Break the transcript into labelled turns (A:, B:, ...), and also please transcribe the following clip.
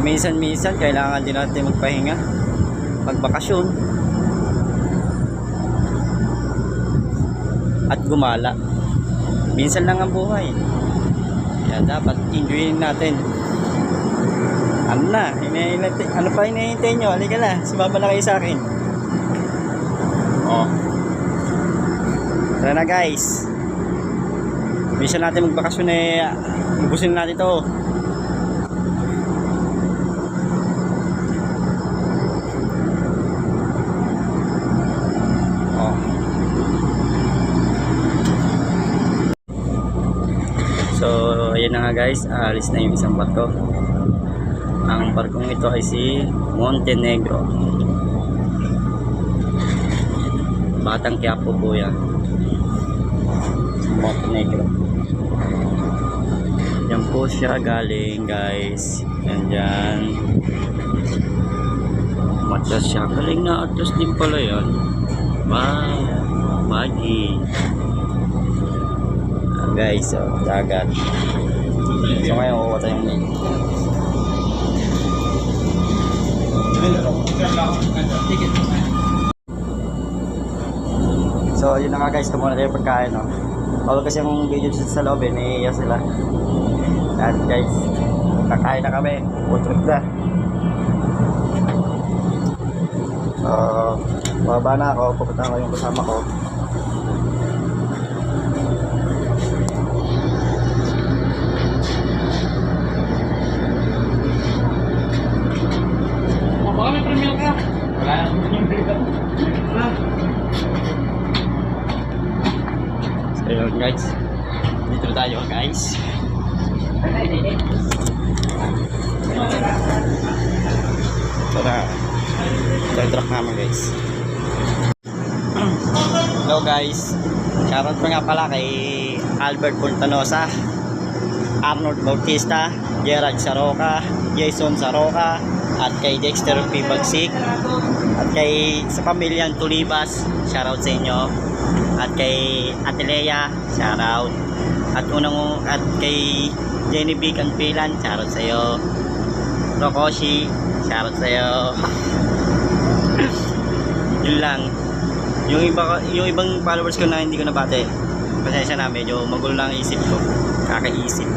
A: Paminsan-minsan kailangan din natin magpahinga, magbakasyon at gumala. Minsan lang ang buhay, kaya dapat enjoyin natin. Ano na, ano pa hinihintay nyo? Halika na, sumama na kayo sa akin. Oh, tara na guys. Minsan natin magbakasyon ubusin natin to. Oh. So, ayan na nga guys, alis na yung isang barko. Ang barkong ito ay si Montenegro. Batang Quiapo po yan. Montenegro. Yan po siya galing guys. Yan dyan. Matas siya. Galing na atas din pala yan. Wow. Magi. Guys, so, dagat. So ngayon kukuha tayong meat. So yun na nga guys, kumuha na tayo pagkain, no? Bawal kasi yung video sa loob, naiiya sila. At guys, kakain na kami, food trip na. So bababa na ako, pupunta ko yung kasama ko.
B: Baka may premium ka? Wala na premium ka.
A: So yun guys, dito na tayo guys. Tara, ito yung truck namin guys. Hello guys, shoutout pa nga pala kay Albert Fontanosa, Arnold Bautista, Gerard Saroca, Jason Saroca, at kay Dexter P. Bagsik, at kay sa pamilyang Tulibas, shoutout sa inyo, at kay Atilea, shoutout, at kay Jenny B. Canpilan, shoutout sa iyo, Rokoshi, shoutout sa iyo. Yun lang. Yung ibang followers ko na hindi ko nabate, pasensya na, medyo magulo lang ang isip ko, kakaisip.